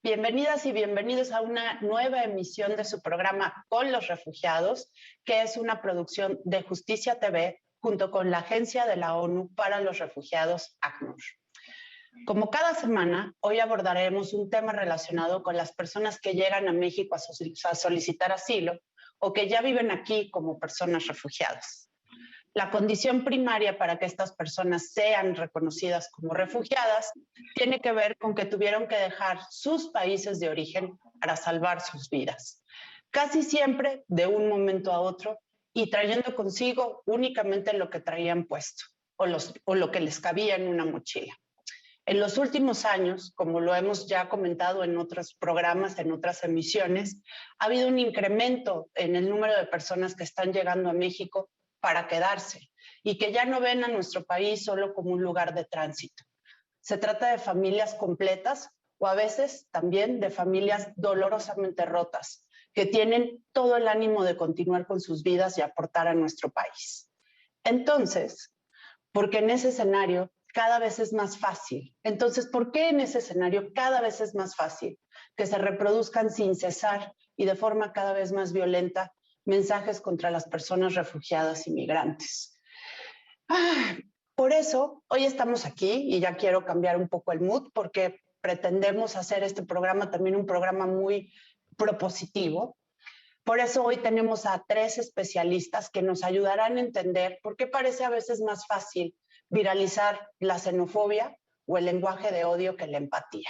Bienvenidas y bienvenidos a una nueva emisión de su programa Con los Refugiados, que es una producción de Justicia TV junto con la Agencia de la ONU para los Refugiados, ACNUR. Como cada semana, hoy abordaremos un tema relacionado con las personas que llegan a México a solicitar asilo o que ya viven aquí como personas refugiadas. La condición primaria para que estas personas sean reconocidas como refugiadas tiene que ver con que tuvieron que dejar sus países de origen para salvar sus vidas, casi siempre de un momento a otro y trayendo consigo únicamente lo que traían puesto o lo que les cabía en una mochila. En los últimos años, como lo hemos ya comentado en otros programas, en otras emisiones, ha habido un incremento en el número de personas que están llegando a México para quedarse y que ya no ven a nuestro país solo como un lugar de tránsito. Se trata de familias completas o a veces también de familias dolorosamente rotas que tienen todo el ánimo de continuar con sus vidas y aportar a nuestro país. Entonces, porque en ese escenario cada vez es más fácil. Entonces, ¿por qué en ese escenario cada vez es más fácil que se reproduzcan sin cesar y de forma cada vez más violenta mensajes contra las personas refugiadas y migrantes? Por eso, hoy estamos aquí y ya quiero cambiar un poco el mood porque pretendemos hacer este programa también un programa muy propositivo. Por eso hoy tenemos a 3 especialistas que nos ayudarán a entender por qué parece a veces más fácil viralizar la xenofobia o el lenguaje de odio que la empatía.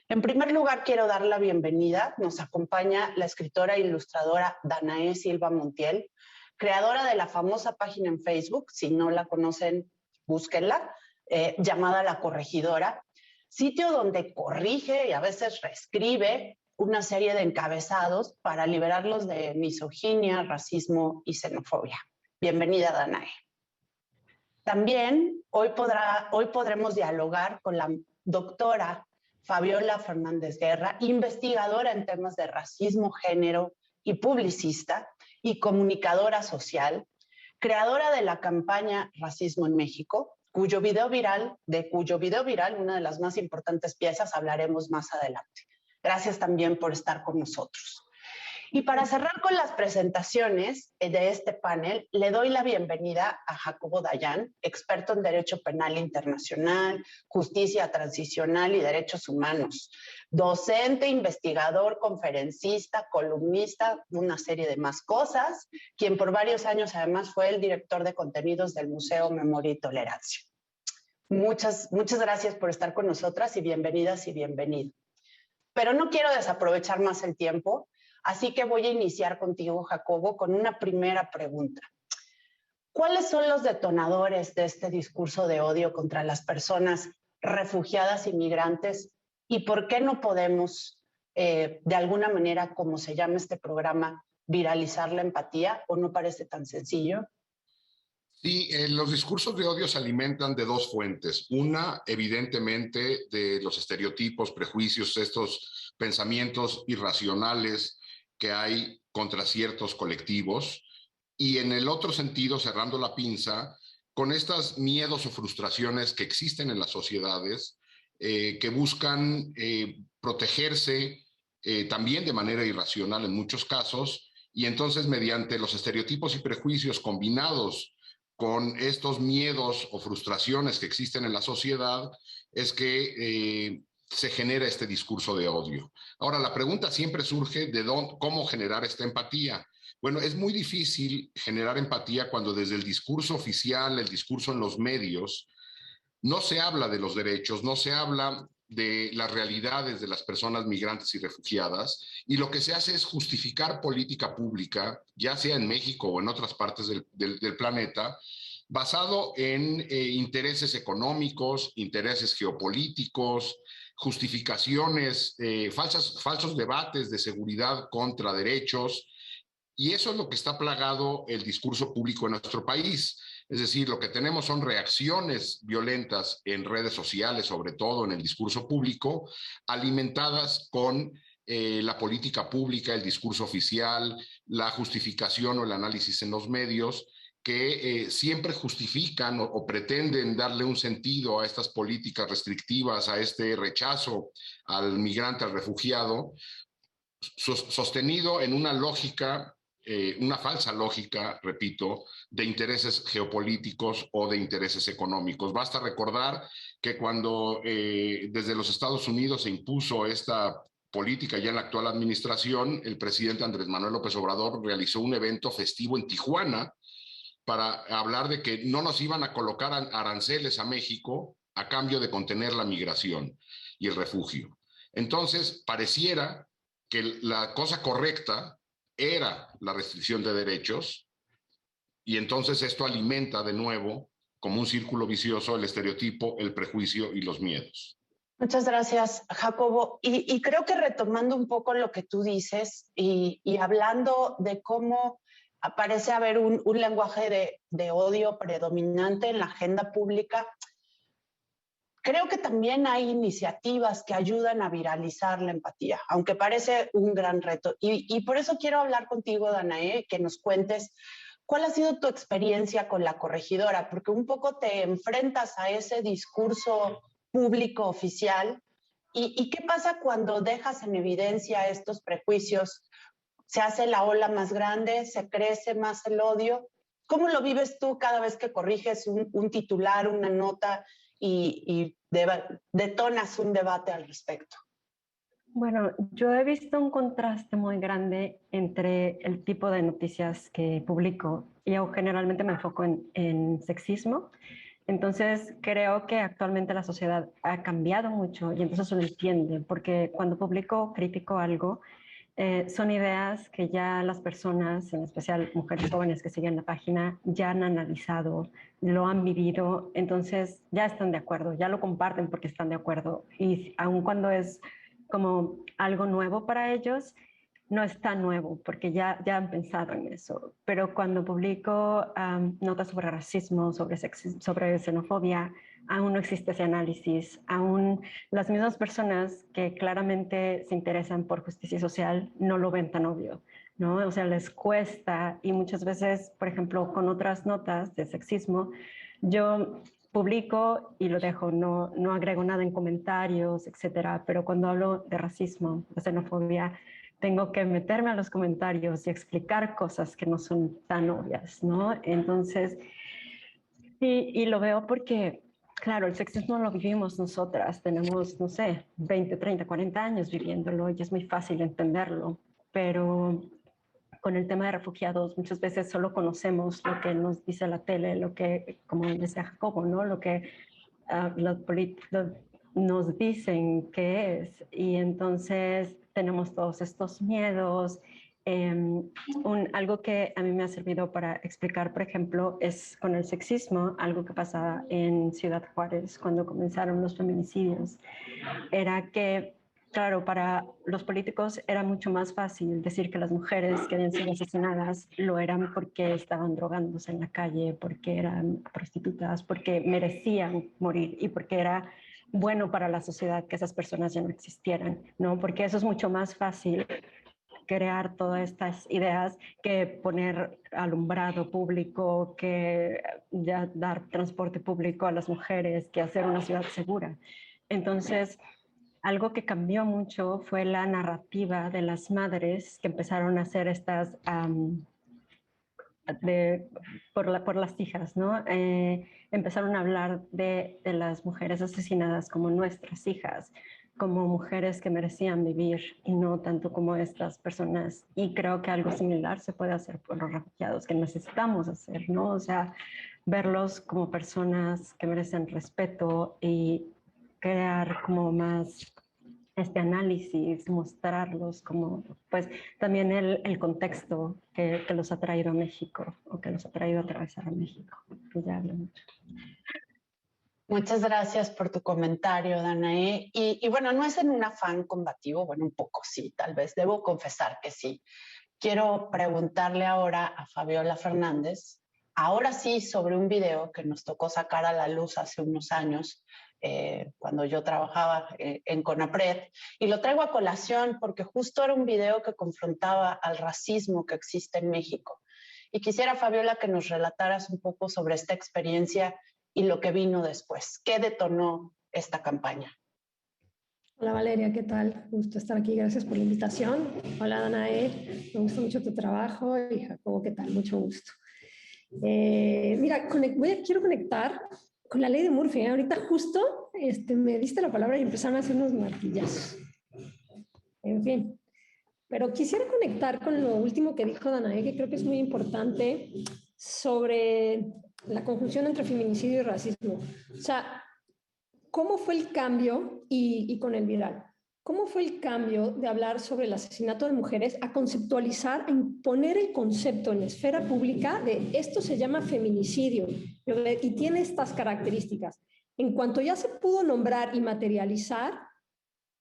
En primer lugar, quiero dar la bienvenida. Nos acompaña la escritora e ilustradora Danae Silva Montiel, creadora de la famosa página en Facebook, si no la conocen, búsquenla, llamada La Corregidora, sitio donde corrige y a veces reescribe una serie de encabezados para liberarlos de misoginia, racismo y xenofobia. Bienvenida, Danae. También hoy podremos dialogar con la doctora Fabiola Fernández Guerra, investigadora en temas de racismo, género y publicista y comunicadora social, creadora de la campaña Racismo en México, cuyo video viral, una de las más importantes piezas, hablaremos más adelante. Gracias también por estar con nosotros. Y para cerrar con las presentaciones de este panel, le doy la bienvenida a Jacobo Dayan, experto en Derecho Penal Internacional, Justicia Transicional y Derechos Humanos, docente, investigador, conferencista, columnista, una serie de más cosas, quien por varios años además fue el director de contenidos del Museo Memoria y Tolerancia. Muchas gracias por estar con nosotras y bienvenidas y bienvenido. Pero no quiero desaprovechar más el tiempo, así que voy a iniciar contigo, Jacobo, con una primera pregunta. ¿Cuáles son los detonadores de este discurso de odio contra las personas refugiadas y migrantes? ¿Y por qué no podemos, de alguna manera, como se llama este programa, viralizar la empatía? ¿O no parece tan sencillo? Sí, los discursos de odio se alimentan de 2 fuentes. Una, evidentemente, de los estereotipos, prejuicios, estos pensamientos irracionales que hay contra ciertos colectivos. Y en el otro sentido, cerrando la pinza, con estos miedos o frustraciones que existen en las sociedades, que buscan protegerse también de manera irracional en muchos casos, y entonces mediante los estereotipos y prejuicios combinados con estos miedos o frustraciones que existen en la sociedad, es que se genera este discurso de odio. Ahora, la pregunta siempre surge de cómo generar esta empatía. Bueno, es muy difícil generar empatía cuando desde el discurso oficial, el discurso en los medios, no se habla de los derechos, no se habla de las realidades de las personas migrantes y refugiadas, y lo que se hace es justificar política pública, ya sea en México o en otras partes del planeta, basado en intereses económicos, intereses geopolíticos, justificaciones, falsos debates de seguridad contra derechos, y eso es lo que está plagado el discurso público en nuestro país. Es decir, lo que tenemos son reacciones violentas en redes sociales, sobre todo en el discurso público, alimentadas con la política pública, el discurso oficial, la justificación o el análisis en los medios, que siempre justifican o pretenden darle un sentido a estas políticas restrictivas, a este rechazo al migrante, al refugiado, sostenido en una lógica, una falsa lógica, repito, de intereses geopolíticos o de intereses económicos. Basta recordar que cuando desde los Estados Unidos se impuso esta política ya en la actual administración, el presidente Andrés Manuel López Obrador realizó un evento festivo en Tijuana para hablar de que no nos iban a colocar aranceles a México a cambio de contener la migración y el refugio. Entonces, pareciera que la cosa correcta era la restricción de derechos, y entonces esto alimenta de nuevo, como un círculo vicioso, el estereotipo, el prejuicio y los miedos. Muchas gracias, Jacobo. Y creo que retomando un poco lo que tú dices y hablando de cómo parece haber un lenguaje de odio predominante en la agenda pública, creo que también hay iniciativas que ayudan a viralizar la empatía, aunque parece un gran reto. Y por eso quiero hablar contigo, Danae, que nos cuentes cuál ha sido tu experiencia con la corregidora, porque un poco te enfrentas a ese discurso público oficial. ¿Y qué pasa cuando dejas en evidencia estos prejuicios? ¿Se hace la ola más grande? ¿Se crece más el odio? ¿Cómo lo vives tú cada vez que corriges un titular, una nota y detonas un debate al respecto? Bueno, yo he visto un contraste muy grande entre el tipo de noticias que publico. Yo generalmente me enfoco en sexismo, entonces creo que actualmente la sociedad ha cambiado mucho y entonces lo entiende, porque cuando publico, critico algo, son ideas que ya las personas, en especial mujeres jóvenes que siguen la página, ya han analizado, lo han vivido, entonces ya están de acuerdo, ya lo comparten porque están de acuerdo. Y aun cuando es como algo nuevo para ellos, no es tan nuevo porque ya han pensado en eso. Pero cuando publico notas sobre racismo, sobre xenofobia, aún no existe ese análisis, aún las mismas personas que claramente se interesan por justicia social no lo ven tan obvio, ¿no? O sea, les cuesta, y muchas veces, por ejemplo, con otras notas de sexismo, yo publico y lo dejo, no agrego nada en comentarios, etcétera, pero cuando hablo de racismo, de xenofobia, tengo que meterme a los comentarios y explicar cosas que no son tan obvias, ¿no? Entonces, y lo veo porque, claro, el sexismo lo vivimos nosotras, tenemos, no sé, 20, 30, 40 años viviéndolo y es muy fácil entenderlo, pero con el tema de refugiados muchas veces solo conocemos lo que nos dice la tele, lo que, como decía Jacobo, ¿no? Lo que nos dicen que es, y entonces tenemos todos estos miedos. Algo que a mí me ha servido para explicar, por ejemplo, es con el sexismo, algo que pasaba en Ciudad Juárez cuando comenzaron los feminicidios, era que, claro, para los políticos era mucho más fácil decir que las mujeres que habían sido asesinadas lo eran porque estaban drogándose en la calle, porque eran prostitutas, porque merecían morir y porque era bueno para la sociedad que esas personas ya no existieran, ¿no? Porque eso es mucho más fácil crear todas estas ideas que poner alumbrado público, que ya dar transporte público a las mujeres, que hacer una ciudad segura. Entonces, algo que cambió mucho fue la narrativa de las madres que empezaron a hacer estas por las hijas, ¿no? Empezaron a hablar de las mujeres asesinadas como nuestras hijas, como mujeres que merecían vivir y no tanto como estas personas. Y creo que algo similar se puede hacer por los refugiados, que necesitamos hacer, ¿no? O sea, verlos como personas que merecen respeto y crear como más este análisis, mostrarlos como, pues, también el contexto que los ha traído a México o que los ha traído a atravesar a México. Pues ya hablo mucho. Muchas gracias por tu comentario, Danae. Y bueno, no es en un afán combativo, bueno, un poco sí, tal vez, debo confesar que sí. Quiero preguntarle ahora a Fabiola Fernández, ahora sí, sobre un video que nos tocó sacar a la luz hace unos años, cuando yo trabajaba en CONAPRED, y lo traigo a colación porque justo era un video que confrontaba al racismo que existe en México. Y quisiera, Fabiola, que nos relataras un poco sobre esta experiencia y lo que vino después. ¿Qué detonó esta campaña? Hola Valeria, ¿qué tal? Gusto estar aquí, gracias por la invitación. Hola Danae, me gusta mucho tu trabajo y Jacobo, ¿qué tal? Mucho gusto. Mira, quiero conectar con la ley de Murphy. Ahorita justo me diste la palabra y empezaron a hacer unos martillazos. En fin, pero quisiera conectar con lo último que dijo Danae, que creo que es muy importante, sobre la conjunción entre feminicidio y racismo. O sea, ¿cómo fue el cambio, y con el viral, cómo fue el cambio de hablar sobre el asesinato de mujeres a conceptualizar, a imponer el concepto en la esfera pública de esto se llama feminicidio y tiene estas características? En cuanto ya se pudo nombrar y materializar,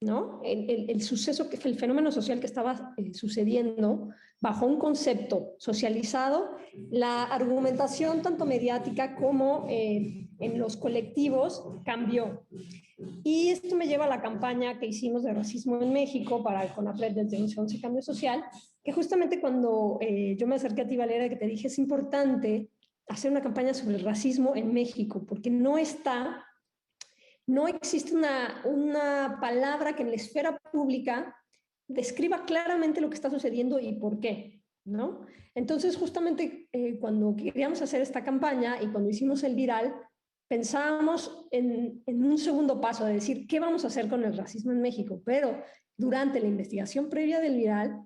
¿no? El suceso, el fenómeno social que estaba sucediendo bajo un concepto socializado, la argumentación tanto mediática como en los colectivos cambió. Y esto me lleva a la campaña que hicimos de racismo en México para el CONAPRED desde 11 Cambio Social, que justamente cuando yo me acerqué a ti, Valeria, que te dije es importante hacer una campaña sobre el racismo en México, porque no existe una palabra que en la esfera pública describa claramente lo que está sucediendo y por qué, ¿no? Entonces, justamente cuando queríamos hacer esta campaña y cuando hicimos el viral, pensábamos en un segundo paso de decir, ¿qué vamos a hacer con el racismo en México? Pero durante la investigación previa del viral,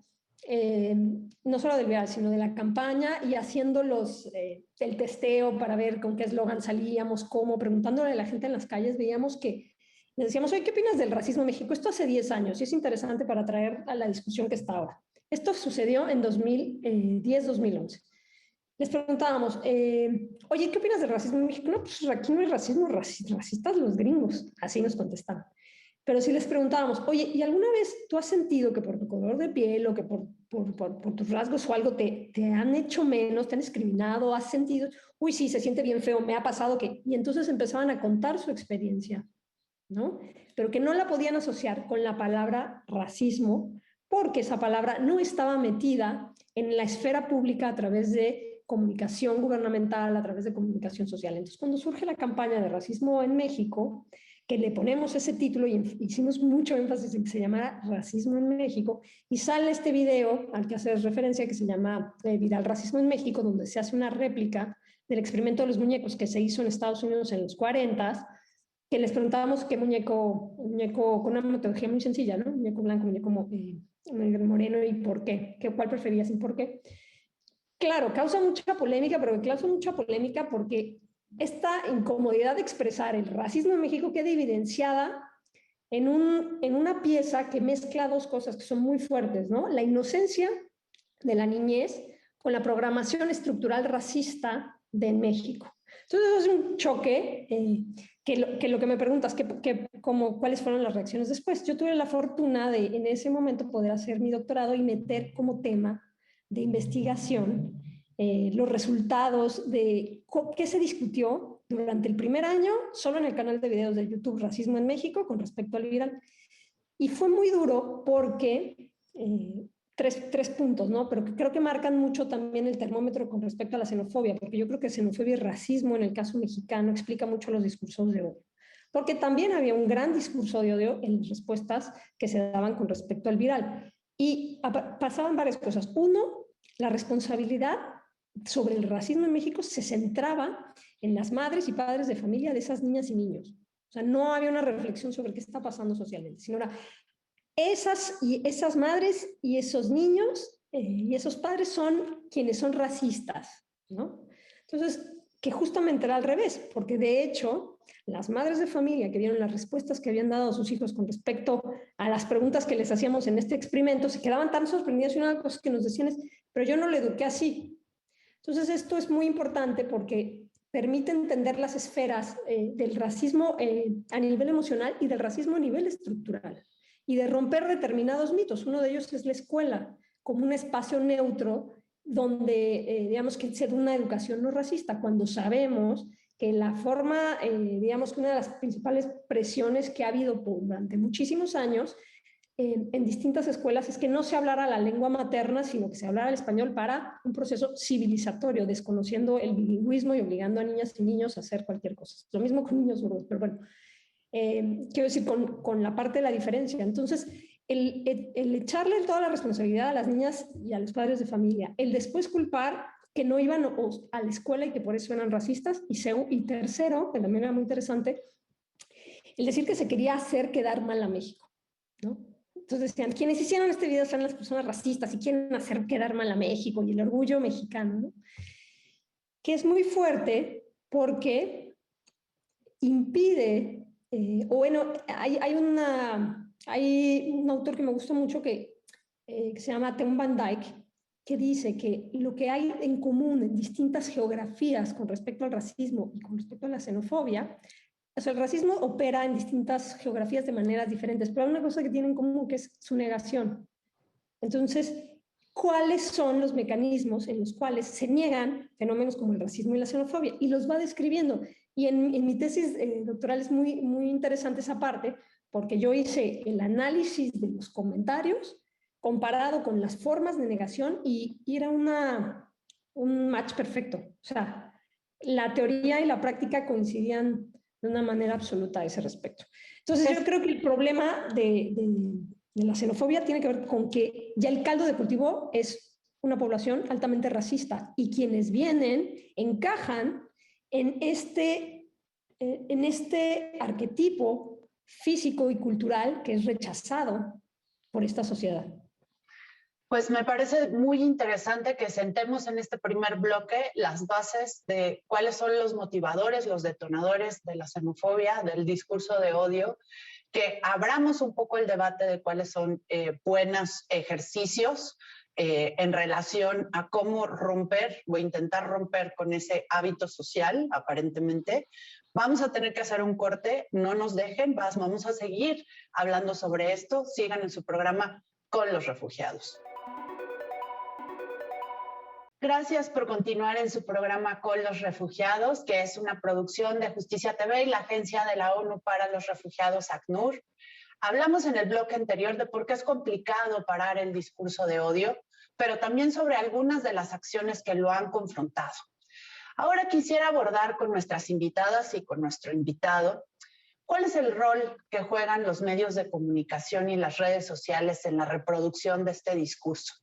no solo del viral, sino de la campaña y haciendo el testeo para ver con qué eslogan salíamos, cómo, preguntándole a la gente en las calles, veíamos que les decíamos, oye, ¿qué opinas del racismo en México? Esto hace 10 años y es interesante para traer a la discusión que está ahora. Esto sucedió en 2010-2011. Les preguntábamos, oye, ¿qué opinas del racismo en México? No, pues aquí no hay racismo, racistas los gringos. Así nos contestaban. Pero si les preguntábamos, oye, ¿y alguna vez tú has sentido que por tu color de piel o que por tus rasgos o algo te han hecho menos, te han discriminado, has sentido, uy, sí, se siente bien feo, me ha pasado que... Y entonces empezaban a contar su experiencia, ¿no? Pero que no la podían asociar con la palabra racismo porque esa palabra no estaba metida en la esfera pública a través de comunicación gubernamental, a través de comunicación social. Entonces, cuando surge la campaña de racismo en México, que le ponemos ese título y hicimos mucho énfasis en que se llamara Racismo en México, y sale este video al que haces referencia que se llama Viral Racismo en México, donde se hace una réplica del experimento de los muñecos que se hizo en Estados Unidos en los 40, que les preguntábamos qué muñeco con una metodología muy sencilla, ¿no? Muñeco blanco, muñeco moreno y por qué, cuál preferías y por qué. Claro, causa mucha polémica, pero causa mucha polémica porque esta incomodidad de expresar el racismo en México queda evidenciada en una pieza que mezcla dos cosas que son muy fuertes, ¿no? La inocencia de la niñez con la programación estructural racista de México. Entonces, es un choque que lo que me preguntas, ¿cuáles fueron las reacciones después? Yo tuve la fortuna de, en ese momento, poder hacer mi doctorado y meter como tema de investigación los resultados de qué se discutió durante el primer año solo en el canal de videos de YouTube Racismo en México con respecto al viral. Y fue muy duro porque tres puntos, ¿no? Pero que creo que marcan mucho también el termómetro con respecto a la xenofobia, porque yo creo que xenofobia y racismo en el caso mexicano explica mucho los discursos de odio. Porque también había un gran discurso de odio en las respuestas que se daban con respecto al viral. Y pasaban varias cosas. Uno, la responsabilidad sobre el racismo en México se centraba en las madres y padres de familia de esas niñas y niños. O sea, no había una reflexión sobre qué está pasando socialmente, sino era esas madres y esos niños y esos padres son quienes son racistas, ¿no? Entonces, que justamente era al revés, porque de hecho, las madres de familia que vieron las respuestas que habían dado a sus hijos con respecto a las preguntas que les hacíamos en este experimento, se quedaban tan sorprendidas y una de las cosas que nos decían es, pero yo no le eduqué así. Entonces, esto es muy importante porque permite entender las esferas del racismo a nivel emocional y del racismo a nivel estructural y de romper determinados mitos. Uno de ellos es la escuela como un espacio neutro donde, digamos, que se da una educación no racista, cuando sabemos que la forma, digamos, que una de las principales presiones que ha habido durante muchísimos años en distintas escuelas es que no se hablara la lengua materna, sino que se hablara el español para un proceso civilizatorio, desconociendo el bilingüismo y obligando a niñas y niños a hacer cualquier cosa. Lo mismo con niños sordos, pero bueno, quiero decir, con la parte de la diferencia. Entonces, el echarle toda la responsabilidad a las niñas y a los padres de familia, el después culpar que no iban a la escuela y que por eso eran racistas, y tercero, que también era muy interesante, el decir que se quería hacer quedar mal a México, ¿no? Entonces decían, quienes hicieron este video son las personas racistas y quieren hacer quedar mal a México y el orgullo mexicano, ¿no? Que es muy fuerte porque impide, o bueno, hay un autor que me gusta mucho que se llama Tim Van Dyke, que dice que lo que hay en común en distintas geografías con respecto al racismo y con respecto a la xenofobia, o sea, el racismo opera en distintas geografías de maneras diferentes, pero hay una cosa que tiene en común que es su negación. Entonces, ¿cuáles son los mecanismos en los cuales se niegan fenómenos como el racismo y la xenofobia? Y los va describiendo. Y en mi tesis doctoral es muy, muy interesante esa parte, porque yo hice el análisis de los comentarios comparado con las formas de negación y era un match perfecto. O sea, la teoría y la práctica coincidían de una manera absoluta a ese respecto. Entonces, yo creo que el problema de la xenofobia tiene que ver con que ya el caldo de cultivo es una población altamente racista y quienes vienen encajan en este arquetipo físico y cultural que es rechazado por esta sociedad. Pues me parece muy interesante que sentemos en este primer bloque las bases de cuáles son los motivadores, los detonadores de la xenofobia, del discurso de odio, que abramos un poco el debate de cuáles son buenos ejercicios en relación a cómo romper o intentar romper con ese hábito social, aparentemente. Vamos a tener que hacer un corte, no nos dejen, vamos a seguir hablando sobre esto. Sigan en su programa Con los Refugiados. Gracias por continuar en su programa Con los Refugiados, que es una producción de Justicia TV y la Agencia de la ONU para los Refugiados, ACNUR. Hablamos en el bloque anterior de por qué es complicado parar el discurso de odio, pero también sobre algunas de las acciones que lo han confrontado. Ahora quisiera abordar con nuestras invitadas y con nuestro invitado cuál es el rol que juegan los medios de comunicación y las redes sociales en la reproducción de este discurso.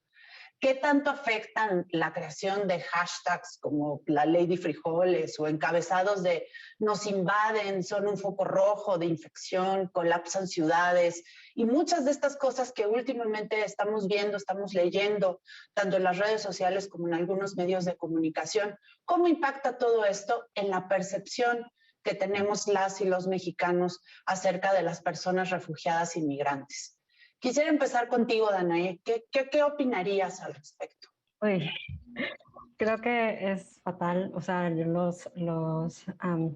¿Qué tanto afectan la creación de hashtags como la Lady Frijoles o encabezados de nos invaden, son un foco rojo de infección, colapsan ciudades y muchas de estas cosas que últimamente estamos viendo, estamos leyendo, tanto en las redes sociales como en algunos medios de comunicación? ¿Cómo impacta todo esto en la percepción que tenemos las y los mexicanos acerca de las personas refugiadas inmigrantes? Quisiera empezar contigo, Danae. ¿Qué opinarías al respecto? Uy, creo que es fatal. O sea, los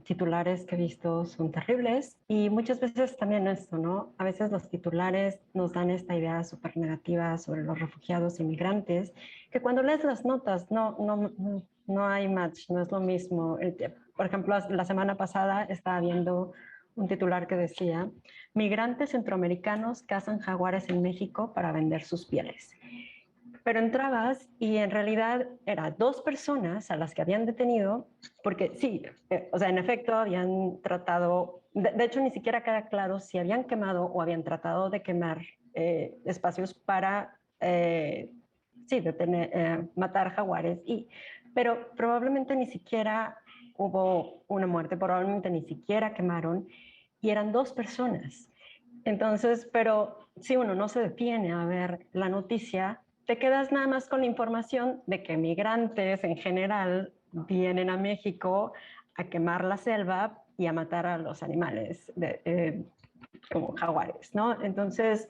titulares que he visto son terribles y muchas veces también esto, ¿no? A veces los titulares nos dan esta idea súper negativa sobre los refugiados inmigrantes, que cuando lees las notas no hay match, no es lo mismo. Por ejemplo, la semana pasada estaba viendo un titular que decía: migrantes centroamericanos cazan jaguares en México para vender sus pieles. Pero entrabas y en realidad eran 2 personas a las que habían detenido, porque sí, o sea, en efecto habían tratado, de hecho ni siquiera queda claro si habían quemado o habían tratado de quemar espacios para, matar jaguares, pero probablemente ni siquiera hubo una muerte, probablemente ni siquiera quemaron, y eran 2 personas. Entonces, pero si uno no se detiene a ver la noticia, te quedas nada más con la información de que migrantes en general vienen a México a quemar la selva y a matar a los animales como jaguares, ¿no? Entonces,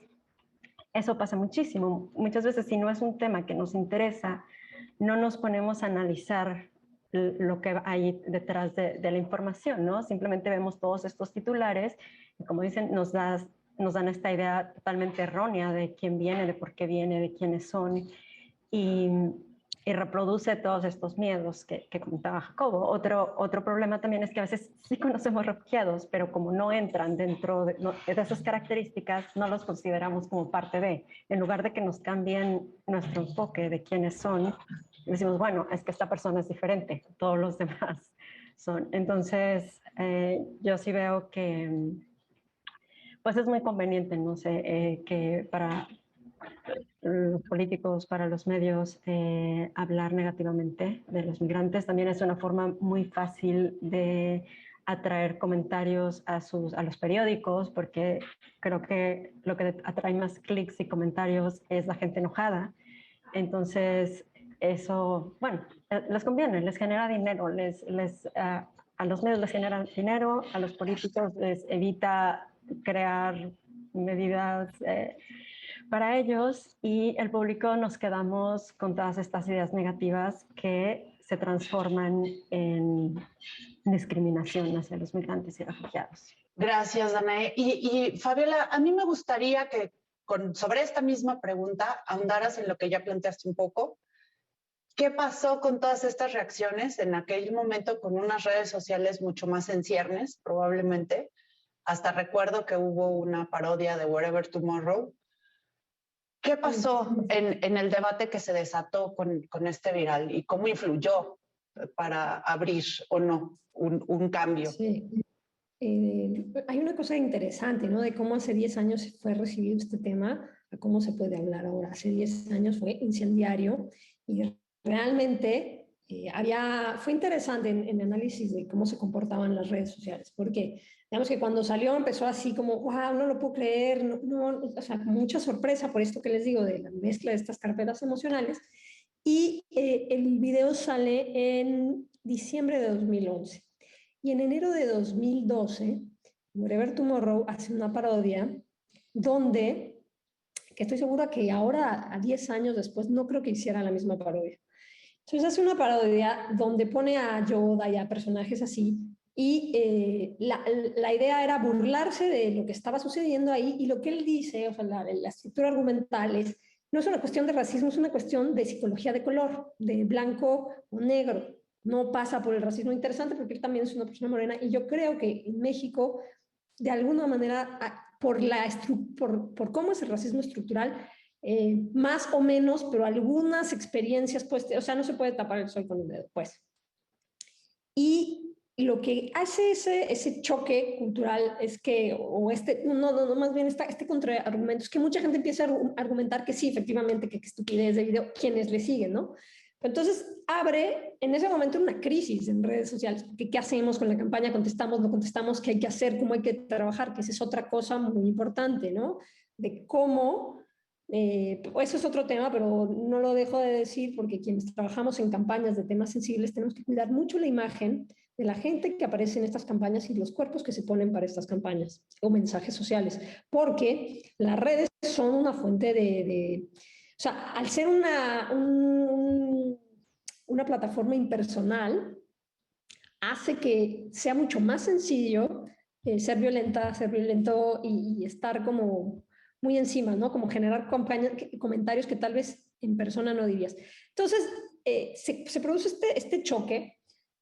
eso pasa muchísimo. Muchas veces, si no es un tema que nos interesa, no nos ponemos a analizar lo que hay detrás de la información, ¿no? Simplemente vemos todos estos titulares y, como dicen, nos dan esta idea totalmente errónea de quién viene, de por qué viene, de quiénes son. Y y reproduce todos estos miedos que comentaba Jacobo. Otro problema también es que a veces sí conocemos refugiados, pero como no entran dentro de esas características, no los consideramos como parte de. En lugar de que nos cambien nuestro enfoque de quiénes son, decimos, bueno, es que esta persona es diferente, todos los demás son. Entonces, yo sí veo que pues es muy conveniente, no sé, que para los políticos, para los medios, hablar negativamente de los migrantes. También es una forma muy fácil de atraer comentarios a los periódicos, porque creo que lo que atrae más clics y comentarios es la gente enojada. Entonces, eso, bueno, les conviene, les genera dinero, a los medios les genera dinero, a los políticos les evita crear medidas para ellos, y el público nos quedamos con todas estas ideas negativas que se transforman en discriminación hacia los migrantes y refugiados. Gracias, Danae. Y Fabiola, a mí me gustaría que sobre esta misma pregunta ahondaras en lo que ya planteaste un poco. ¿Qué pasó con todas estas reacciones en aquel momento con unas redes sociales mucho más en ciernes, probablemente? Hasta recuerdo que hubo una parodia de Wherever Tomorrow. ¿Qué pasó en el debate que se desató con este viral y cómo influyó para abrir o no un cambio? Sí. Hay una cosa interesante, ¿no? De cómo hace 10 años fue recibido este tema, a cómo se puede hablar ahora. Hace 10 años fue incendiario y realmente fue interesante en el análisis de cómo se comportaban las redes sociales, porque digamos que cuando salió empezó así como, wow, no lo puedo creer, o sea, mucha sorpresa por esto que les digo de la mezcla de estas carpetas emocionales. Y el video sale en diciembre de 2011. Y en enero de 2012, Wherever Tomorrow hace una parodia donde, que estoy segura que ahora, a 10 años después, no creo que hiciera la misma parodia. Entonces hace una parodia donde pone a Yoda y a personajes así, y la idea era burlarse de lo que estaba sucediendo ahí, y lo que él dice, o sea, la estructura argumental no es una cuestión de racismo, es una cuestión de psicología de color, de blanco o negro. No pasa por el racismo. Interesante porque él también es una persona morena, y yo creo que en México, de alguna manera, por cómo es el racismo estructural, más o menos, pero algunas experiencias, pues, o sea, no se puede tapar el sol con un dedo, pues. Y lo que hace ese choque cultural es que, más bien este contraargumento, es que mucha gente empieza a argumentar que sí, efectivamente, que estupidez de video, quienes le siguen, ¿no? Entonces abre en ese momento una crisis en redes sociales, porque ¿qué hacemos con la campaña? ¿Contestamos, no contestamos? ¿Qué hay que hacer? ¿Cómo hay que trabajar? Que esa es otra cosa muy importante, ¿no? De cómo, eso es otro tema, pero no lo dejo de decir porque quienes trabajamos en campañas de temas sensibles tenemos que cuidar mucho la imagen de la gente que aparece en estas campañas y los cuerpos que se ponen para estas campañas o mensajes sociales, porque las redes son una fuente o sea, al ser una plataforma impersonal, hace que sea mucho más sencillo ser violento y estar como muy encima, ¿no? Como generar comentarios que tal vez en persona no dirías. Entonces, se produce este choque,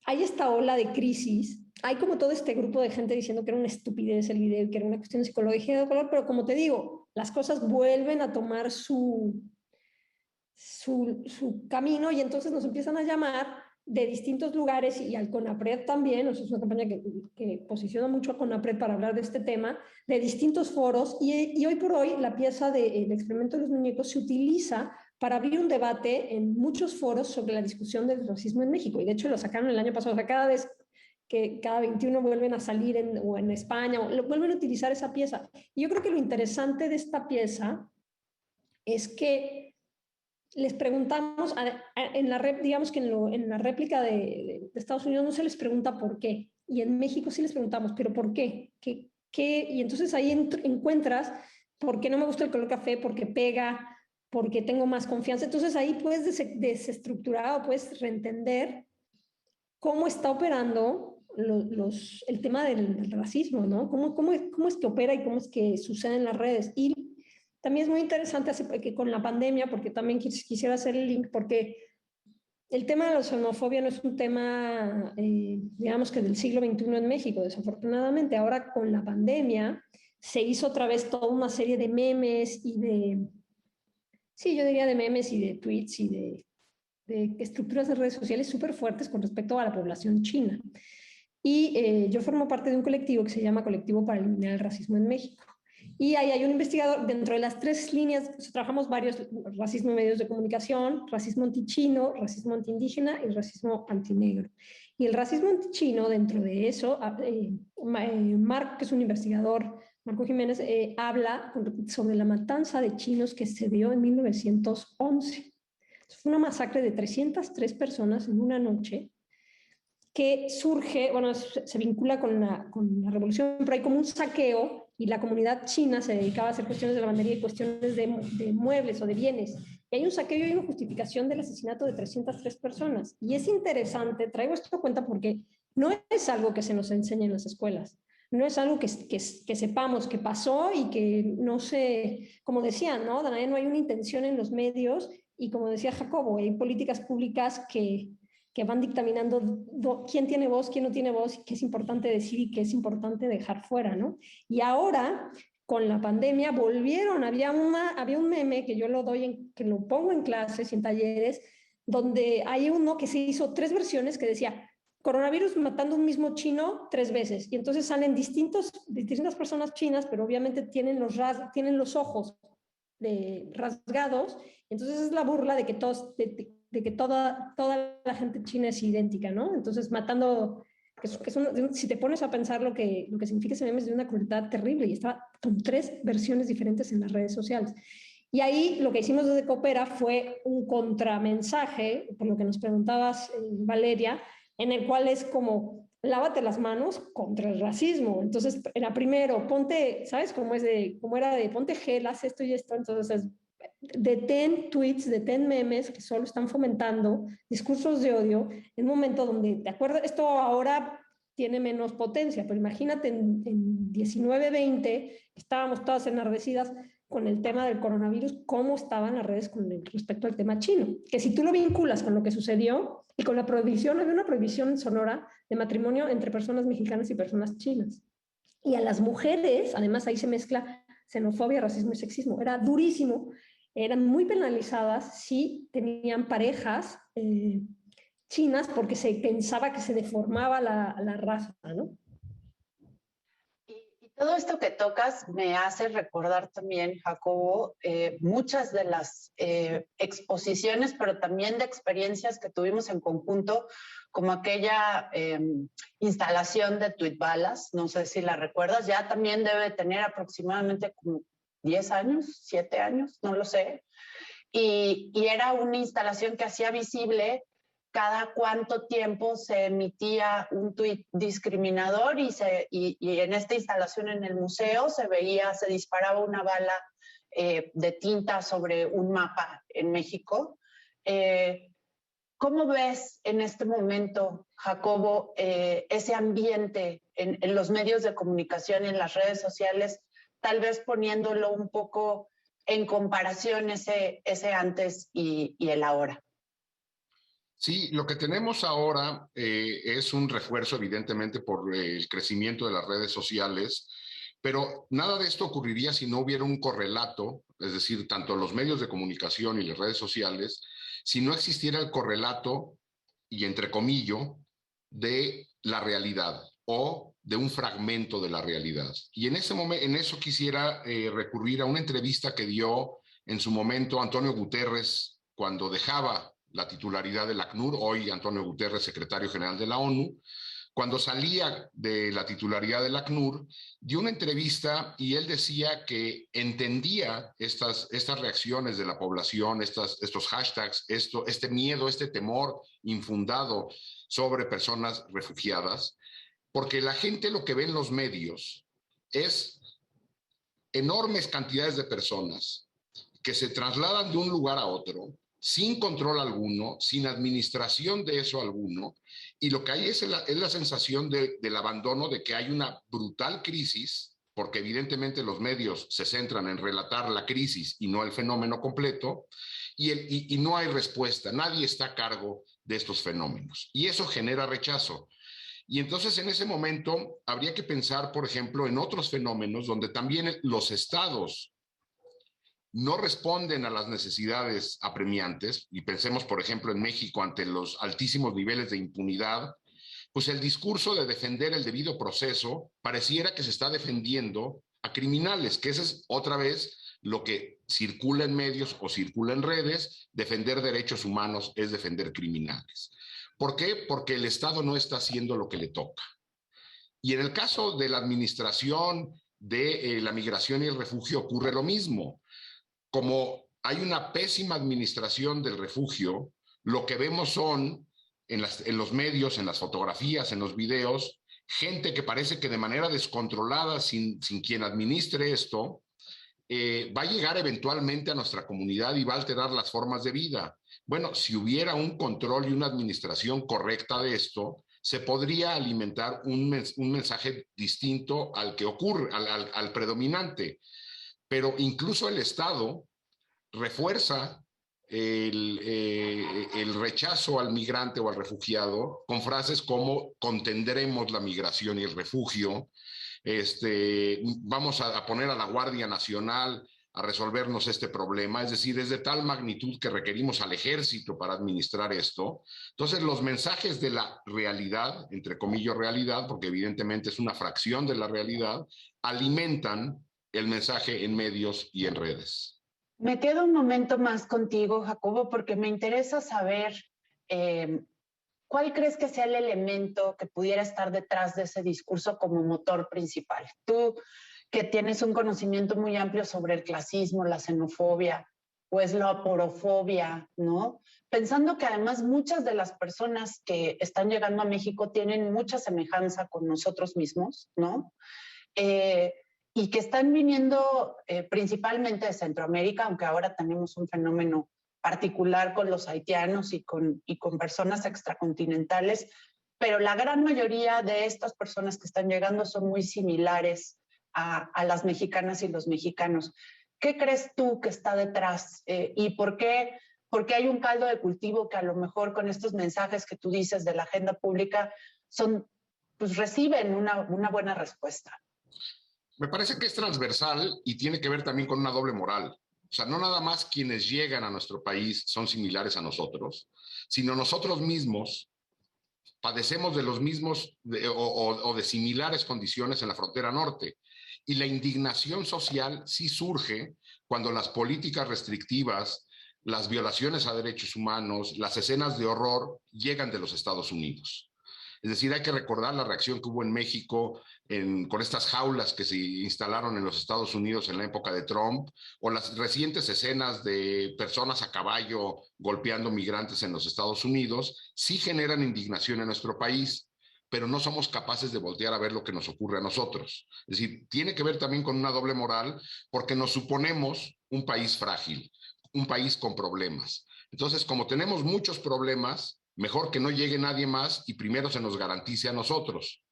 hay esta ola de crisis, hay como todo este grupo de gente diciendo que era una estupidez el video, que era una cuestión de psicología de color, pero como te digo, las cosas vuelven a tomar su camino, y entonces nos empiezan a llamar de distintos lugares, y al CONAPRED también, o sea, es una campaña que posiciona mucho a CONAPRED para hablar de este tema, de distintos foros, y hoy por hoy la pieza del experimento de los muñecos se utiliza para abrir un debate en muchos foros sobre la discusión del racismo en México, y de hecho lo sacaron el año pasado, o sea, cada 21 vuelven a salir o en España, o vuelven a utilizar esa pieza. Y yo creo que lo interesante de esta pieza es que les preguntamos, digamos que en la réplica de Estados Unidos no se les pregunta por qué, y en México sí les preguntamos, pero ¿por qué? Y entonces ahí encuentras por qué no me gusta el color café, porque pega, porque tengo más confianza. Entonces ahí puedes desestructurar o puedes reentender cómo está operando el tema del racismo, ¿no? ¿Cómo es que opera y cómo es que sucede en las redes? Y también es muy interesante que con la pandemia, porque también quisiera hacer el link, porque el tema de la xenofobia no es un tema, digamos que del siglo XXI en México, desafortunadamente. Ahora con la pandemia se hizo otra vez toda una serie de memes y sí, yo diría de memes y de tweets y de estructuras de redes sociales súper fuertes con respecto a la población china. Y yo formo parte de un colectivo que se llama Colectivo para Eliminar el Racismo en México. Y ahí hay un investigador, dentro de las 3 líneas, trabajamos varios: racismo en medios de comunicación, racismo antichino, racismo antiindígena y racismo antinegro. Y el racismo antichino, dentro de eso, Marco, que es un investigador, Marco Jiménez, habla sobre la matanza de chinos que se dio en 1911. Fue una masacre de 303 personas en una noche, que surge, bueno, se vincula con la revolución, pero hay como un saqueo y la comunidad china se dedicaba a hacer cuestiones de lavandería y cuestiones de muebles o de bienes. Y hay un saqueo y hay una justificación del asesinato de 303 personas. Y es interesante, traigo esto a cuenta porque no es algo que se nos enseñe en las escuelas. No es algo que sepamos que pasó y que no se, como decían, ¿no? No hay una intención en los medios y como decía Jacobo, hay políticas públicas que van dictaminando quién tiene voz, quién no tiene voz, qué es importante decir y qué es importante dejar fuera, ¿no? Y ahora, con la pandemia, volvieron, había un meme que yo que lo pongo en clases y en talleres, donde hay uno que se hizo 3 versiones que decía: coronavirus matando un mismo chino 3 veces. Y entonces salen distintas personas chinas, pero obviamente tienen los ojos rasgados. Entonces es la burla de que de que toda la gente china es idéntica, ¿no? Entonces matando, si te pones a pensar lo que significa ese meme, es de una crueldad terrible, y está con 3 versiones diferentes en las redes sociales. Y ahí lo que hicimos desde Coopera fue un contramensaje, por lo que nos preguntabas, Valeria, en el cual es como: lávate las manos contra el racismo. Entonces era primero, ponte, ¿sabes cómo era de ponte gel, haz esto y esto? Entonces detén tweets, detén memes que solo están fomentando discursos de odio en un momento donde, de acuerdo, esto ahora tiene menos potencia, pero imagínate en 19, 20, estábamos todas enardecidas con el tema del coronavirus, cómo estaban las redes con respecto al tema chino. Que si tú lo vinculas con lo que sucedió y con la prohibición, había una prohibición sonora de matrimonio entre personas mexicanas y personas chinas. Y a las mujeres, además ahí se mezcla xenofobia, racismo y sexismo. Era durísimo, eran muy penalizadas si tenían parejas chinas, porque se pensaba que se deformaba la raza, ¿no? Y todo esto que tocas me hace recordar también, Jacobo, muchas de las exposiciones, pero también de experiencias que tuvimos en conjunto, como aquella instalación de Tweetbalas, no sé si la recuerdas, ya también debe tener aproximadamente como 10 años, 7 años, no lo sé. Y era una instalación que hacía visible cada cuánto tiempo se emitía un tuit discriminador, y en esta instalación en el museo se disparaba una bala de tinta sobre un mapa en México. ¿Cómo ves en este momento, Jacobo, ese ambiente en los medios de comunicación, en las redes sociales, tal vez poniéndolo un poco en comparación ese antes y el ahora? Sí, lo que tenemos ahora es un refuerzo, evidentemente, por el crecimiento de las redes sociales, pero nada de esto ocurriría si no hubiera un correlato, es decir, tanto los medios de comunicación y las redes sociales, si no existiera el correlato, y entre comillas, de la realidad o de un fragmento de la realidad. Y en eso quisiera recurrir a una entrevista que dio en su momento Antonio Guterres cuando dejaba la titularidad del ACNUR, hoy Antonio Guterres, secretario general de la ONU. Cuando salía de la titularidad del ACNUR, dio una entrevista y él decía que entendía estas reacciones de la población, estos hashtags, este miedo, este temor infundado sobre personas refugiadas, porque la gente lo que ve en los medios es enormes cantidades de personas que se trasladan de un lugar a otro sin control alguno, sin administración de eso alguno, y lo que hay es la sensación del abandono, de que hay una brutal crisis, porque evidentemente los medios se centran en relatar la crisis y no el fenómeno completo, y no hay respuesta, nadie está a cargo de estos fenómenos. Y eso genera rechazo. Y entonces en ese momento habría que pensar, por ejemplo, en otros fenómenos donde también los estados no responden a las necesidades apremiantes, y pensemos, por ejemplo, en México ante los altísimos niveles de impunidad, pues el discurso de defender el debido proceso pareciera que se está defendiendo a criminales, que esa es otra vez lo que circula en medios o circula en redes: defender derechos humanos es defender criminales. ¿Por qué? Porque el Estado no está haciendo lo que le toca. Y en el caso de la administración de la migración y el refugio ocurre lo mismo. Como hay una pésima administración del refugio, lo que vemos son en los medios, en las fotografías, en los videos, gente que parece que de manera descontrolada, sin quien administre esto, va a llegar eventualmente a nuestra comunidad y va a alterar las formas de vida. Bueno, si hubiera un control y una administración correcta de esto, se podría alimentar un mensaje distinto al que ocurre, al predominante. Pero incluso el Estado refuerza el rechazo al migrante o al refugiado con frases como contendremos la migración y el refugio, vamos a poner a la Guardia Nacional a resolvernos este problema, es decir, es de tal magnitud que requerimos al ejército para administrar esto. Entonces, los mensajes de la realidad, entre comillas realidad, porque evidentemente es una fracción de la realidad, alimentan el mensaje en medios y en redes. Me quedo un momento más contigo, Jacobo, porque me interesa saber ¿cuál crees que sea el elemento que pudiera estar detrás de ese discurso como motor principal? Tú, que tienes un conocimiento muy amplio sobre el clasismo, la xenofobia, pues la aporofobia, ¿no? Pensando que además muchas de las personas que están llegando a México tienen mucha semejanza con nosotros mismos, ¿no? Y que están viniendo principalmente de Centroamérica, aunque ahora tenemos un fenómeno particular con los haitianos y con personas extracontinentales, pero la gran mayoría de estas personas que están llegando son muy similares a las mexicanas y los mexicanos. ¿Qué crees tú que está detrás? ¿Y por qué hay un caldo de cultivo que a lo mejor con estos mensajes que tú dices de la agenda pública pues reciben una buena respuesta? Me parece que es transversal y tiene que ver también con una doble moral. O sea, no nada más quienes llegan a nuestro país son similares a nosotros, sino nosotros mismos padecemos de los mismos o de similares condiciones en la frontera norte. Y la indignación social sí surge cuando las políticas restrictivas, las violaciones a derechos humanos, las escenas de horror llegan de los Estados Unidos. Es decir, hay que recordar la reacción que hubo en México con estas jaulas que se instalaron en los Estados Unidos en la época de Trump, o las recientes escenas de personas a caballo golpeando migrantes en los Estados Unidos, sí generan indignación en nuestro país, pero no somos capaces de voltear a ver lo que nos ocurre a nosotros. Es decir, tiene que ver también con una doble moral, porque nos suponemos un país frágil, un país con problemas. Entonces, como tenemos muchos problemas, mejor que no llegue nadie más y primero se nos garantice a nosotros.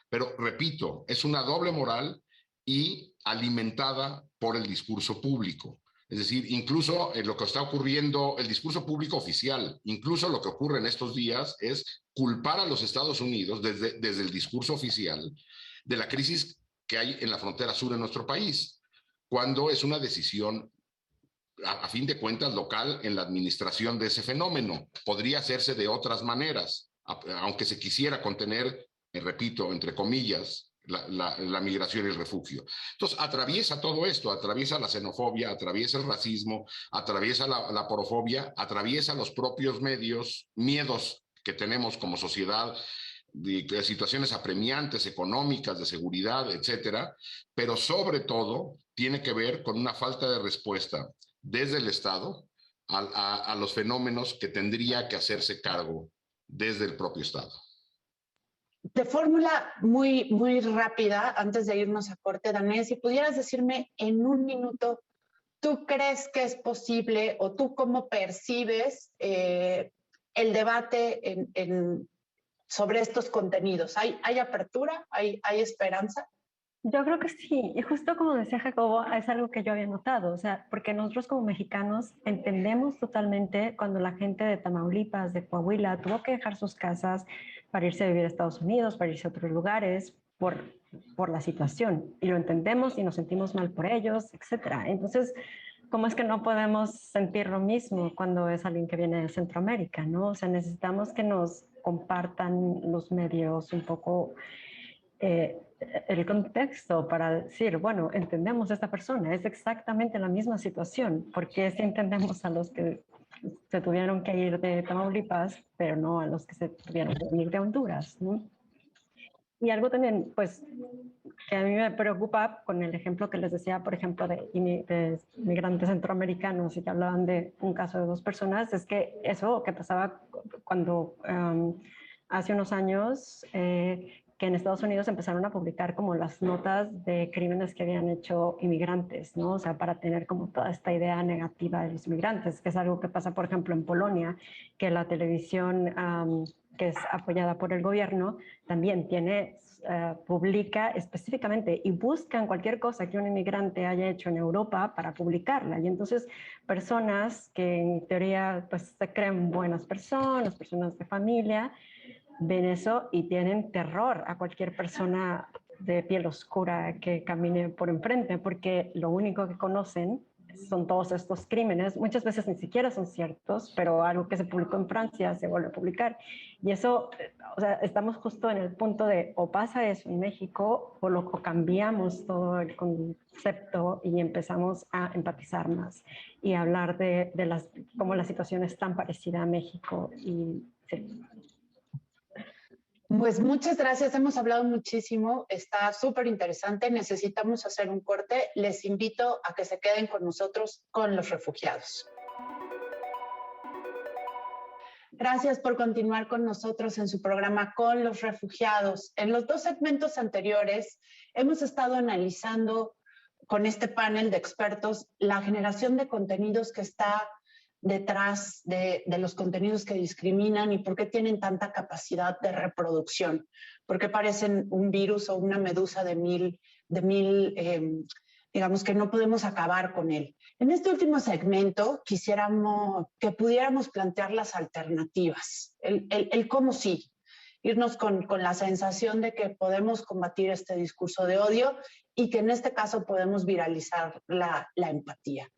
Pero repito, es una doble moral y alimentada por el discurso público. Es decir, incluso lo que está ocurriendo, el discurso público oficial, incluso lo que ocurre en estos días es culpar a los Estados Unidos desde el discurso oficial de la crisis que hay en la frontera sur de nuestro país, cuando es una decisión a fin de cuentas local en la administración de ese fenómeno. Podría hacerse de otras maneras, aunque se quisiera contener, repito, entre comillas, la migración y el refugio. Entonces, atraviesa todo esto, atraviesa la xenofobia, atraviesa el racismo, atraviesa la porofobia, atraviesa los propios miedos que tenemos como sociedad, de situaciones apremiantes, económicas, de seguridad, etcétera, pero sobre todo tiene que ver con una falta de respuesta desde el Estado a los fenómenos que tendría que hacerse cargo desde el propio Estado. De fórmula muy, muy rápida, antes de irnos a corte, Daniel, si pudieras decirme en un minuto, ¿tú crees que es posible o tú cómo percibes el debate sobre estos contenidos? ¿Hay apertura? ¿Hay esperanza? Yo creo que sí, y justo como decía Jacobo, es algo que yo había notado, o sea, porque nosotros como mexicanos entendemos totalmente cuando la gente de Tamaulipas, de Coahuila, tuvo que dejar sus casas para irse a vivir a Estados Unidos, para irse a otros lugares, por la situación, y lo entendemos y nos sentimos mal por ellos, etcétera. Entonces, ¿cómo es que no podemos sentir lo mismo cuando es alguien que viene de Centroamérica, no? O sea, necesitamos que nos compartan los medios un poco eh, el contexto para decir, bueno, entendemos a esta persona, es exactamente la misma situación, porque si entendemos a los que se tuvieron que ir de Tamaulipas, pero no a los que se tuvieron que ir de Honduras, ¿no? Y algo también, pues, que a mí me preocupa con el ejemplo que les decía, por ejemplo, de inmigrantes centroamericanos y que hablaban de un caso de 2 personas, es que eso que pasaba cuando hace unos años, que en Estados Unidos empezaron a publicar como las notas de crímenes que habían hecho inmigrantes, ¿no? O sea, para tener como toda esta idea negativa de los inmigrantes, que es algo que pasa, por ejemplo, en Polonia, que la televisión que es apoyada por el gobierno también tiene, publica específicamente y buscan cualquier cosa que un inmigrante haya hecho en Europa para publicarla. Y entonces personas que en teoría pues se creen buenas personas, personas de familia, ven eso y tienen terror a cualquier persona de piel oscura que camine por enfrente, porque lo único que conocen son todos estos crímenes, muchas veces ni siquiera son ciertos, pero algo que se publicó en Francia se vuelve a publicar. Y eso, o sea, estamos justo en el punto de o pasa eso en México o cambiamos todo el concepto y empezamos a empatizar más y a hablar de cómo la situación es tan parecida a México. Y sí. Pues muchas gracias, hemos hablado muchísimo, está súper interesante, necesitamos hacer un corte, les invito a que se queden con nosotros con los refugiados. Gracias por continuar con nosotros en su programa Con los Refugiados. En los 2 segmentos anteriores hemos estado analizando con este panel de expertos la generación de contenidos que está detrás de los contenidos que discriminan y por qué tienen tanta capacidad de reproducción, por qué parecen un virus o una medusa de mil digamos que no podemos acabar con él. En este último segmento quisiéramos que pudiéramos plantear las alternativas, el cómo sí, irnos con la sensación de que podemos combatir este discurso de odio y que en este caso podemos viralizar la empatía.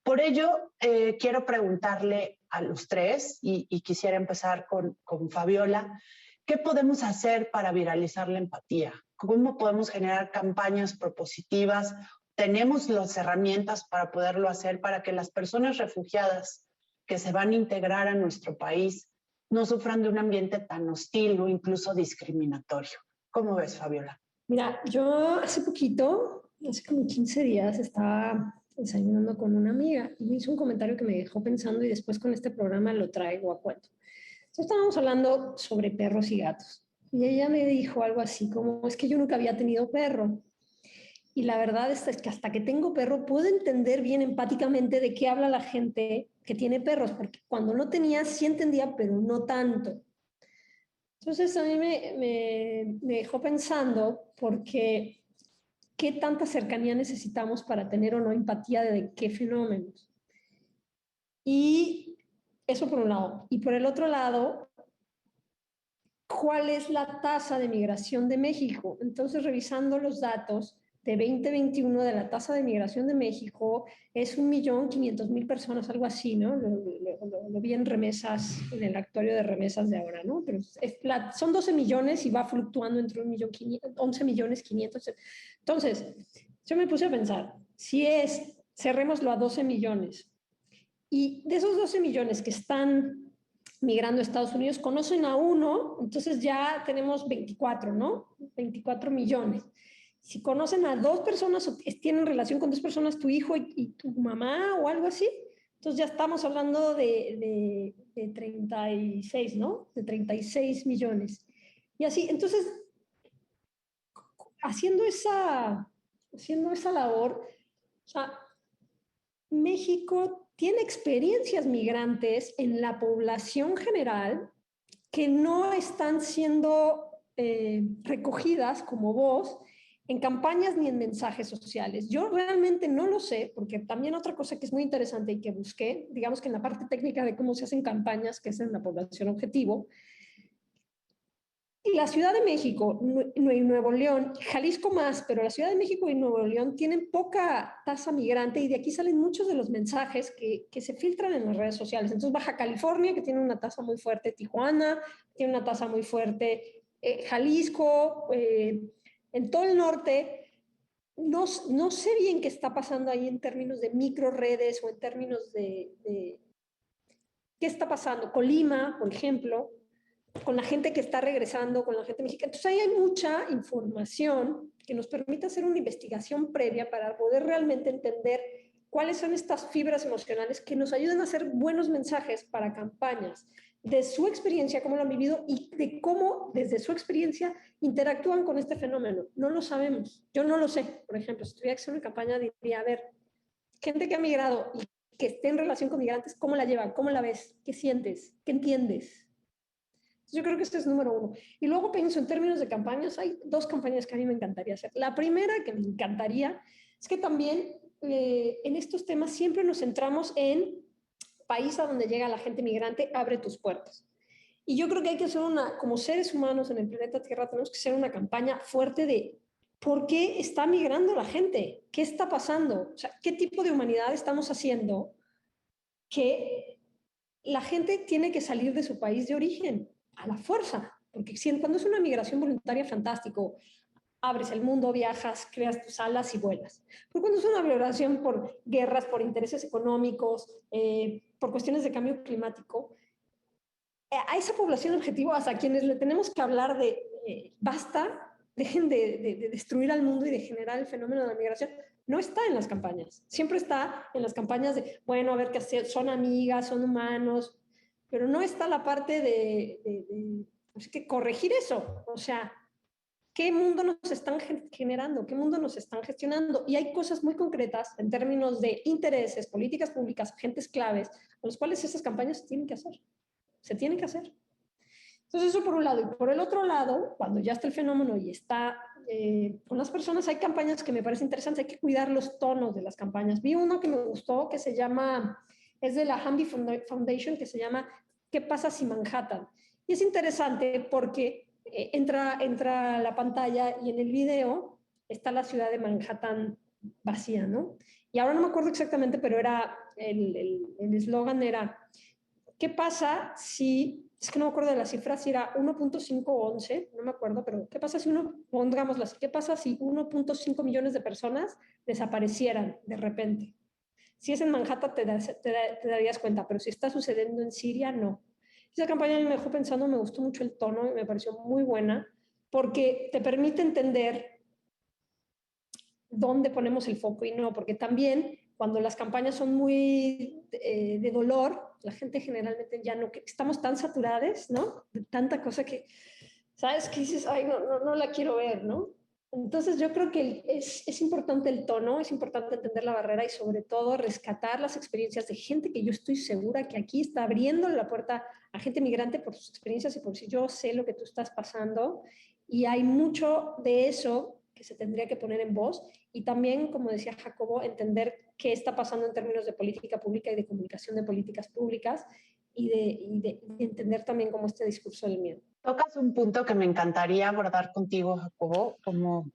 Por ello, quiero preguntarle a los 3, y quisiera empezar con Fabiola, ¿qué podemos hacer para viralizar la empatía? ¿Cómo podemos generar campañas propositivas? ¿Tenemos las herramientas para poderlo hacer para que las personas refugiadas que se van a integrar a nuestro país no sufran de un ambiente tan hostil o incluso discriminatorio? ¿Cómo ves, Fabiola? Mira, yo hace poquito, hace como 15 días, estaba desayunando con una amiga y me hizo un comentario que me dejó pensando y después con este programa lo traigo a cuento. Entonces estábamos hablando sobre perros y gatos y ella me dijo algo así como, es que yo nunca había tenido perro y la verdad es que hasta que tengo perro puedo entender bien empáticamente de qué habla la gente que tiene perros, porque cuando no tenía sí entendía, pero no tanto. Entonces a mí me dejó pensando porque qué tanta cercanía necesitamos para tener o no empatía de qué fenómenos. Y eso por un lado. Y por el otro lado, ¿cuál es la tasa de migración de México? Entonces, revisando los datos de 2021 de la tasa de migración de México, es 1.500.000 personas, algo así, ¿no? Lo vi en remesas, en el actuario de remesas de ahora, ¿no? Pero son 12 millones y va fluctuando entre 11 millones 500. Entonces, yo me puse a pensar, si cerrémoslo a 12 millones, y de esos 12 millones que están migrando a Estados Unidos, conocen a uno, entonces ya tenemos 24, ¿no? 24 millones. Si conocen a 2 personas o tienen relación con 2 personas, tu hijo y tu mamá o algo así, entonces ya estamos hablando de 36, ¿no? De 36 millones. Y así, entonces, haciendo esa labor, o sea, México tiene experiencias migrantes en la población general que no están siendo recogidas como voz en campañas ni en mensajes sociales. Yo realmente no lo sé, porque también otra cosa que es muy interesante y que busqué, digamos que en la parte técnica de cómo se hacen campañas, que es en la población objetivo, y la Ciudad de México y Nuevo León, Jalisco más, pero la Ciudad de México y Nuevo León tienen poca tasa migrante y de aquí salen muchos de los mensajes que se filtran en las redes sociales. Entonces Baja California, que tiene una tasa muy fuerte, Tijuana, tiene una tasa muy fuerte, Jalisco, en todo el norte. No sé bien qué está pasando ahí en términos de micro redes o en términos de qué está pasando. Colima, por ejemplo, con la gente que está regresando, con la gente mexicana. Entonces ahí hay mucha información que nos permite hacer una investigación previa para poder realmente entender cuáles son estas fibras emocionales que nos ayudan a hacer buenos mensajes para campañas, de su experiencia, cómo lo han vivido y de cómo desde su experiencia interactúan con este fenómeno. No lo sabemos. Yo no lo sé. Por ejemplo, si tuviera que hacer una campaña, diría, a ver, gente que ha migrado y que esté en relación con migrantes, ¿cómo la llevan? ¿Cómo la ves? ¿Qué sientes? ¿Qué entiendes? Yo creo que este es número uno. Y luego pienso en términos de campañas, hay dos campañas que a mí me encantaría hacer. La primera que me encantaría es que también en estos temas siempre nos centramos en país a donde llega la gente migrante, abre tus puertas. Y yo creo que hay que hacer como seres humanos en el planeta Tierra, tenemos que hacer una campaña fuerte de por qué está migrando la gente, qué está pasando, o sea, qué tipo de humanidad estamos haciendo que la gente tiene que salir de su país de origen a la fuerza, porque cuando es una migración voluntaria, fantástico, abres el mundo, viajas, creas tus alas y vuelas. Pero cuando es una migración por guerras, por intereses económicos, por cuestiones de cambio climático, a esa población objetivo, hasta quienes le tenemos que hablar de basta, dejen de destruir al mundo y de generar el fenómeno de la migración, no está en las campañas. Siempre está en las campañas de, bueno, a ver qué hacer, son amigas, son humanos, pero no está la parte así que corregir eso. O sea, ¿qué mundo nos están generando? ¿Qué mundo nos están gestionando? Y hay cosas muy concretas en términos de intereses, políticas públicas, agentes claves, a los cuales esas campañas se tienen que hacer. Se tienen que hacer. Entonces eso por un lado. Y por el otro lado, cuando ya está el fenómeno y está con las personas, hay campañas que me parecen interesantes, hay que cuidar los tonos de las campañas. Vi uno que me gustó que se llama, es de la Hamby Foundation, que se llama ¿Qué pasa si Manhattan? Y es interesante porque entra a la pantalla y en el video está la ciudad de Manhattan vacía, ¿no? Y ahora no me acuerdo exactamente, pero era el eslogan era ¿qué pasa si, es que no me acuerdo de la cifra, si era 1.511, no me acuerdo, pero ¿qué pasa si pongámoslo así, qué pasa si 1.5 millones de personas desaparecieran de repente? Si es en Manhattan te darías cuenta, pero si está sucediendo en Siria, no. Esa campaña a mí me dejó pensando, me gustó mucho el tono y me pareció muy buena, porque te permite entender dónde ponemos el foco y no, porque también cuando las campañas son muy de dolor, la gente generalmente ya no, estamos tan saturadas, ¿no? De tanta cosa que, ¿sabes? Que dices, ay, no la quiero ver, ¿no? Entonces yo creo que es importante el tono, es importante entender la barrera y sobre todo rescatar las experiencias de gente que yo estoy segura que aquí está abriendo la puerta a gente migrante por sus experiencias y por si yo sé lo que tú estás pasando. Y hay mucho de eso que se tendría que poner en voz y también, como decía Jacobo, entender qué está pasando en términos de política pública y de comunicación de políticas públicas y de entender también cómo este discurso del miedo. Tocas un punto que me encantaría abordar contigo, Jacobo, como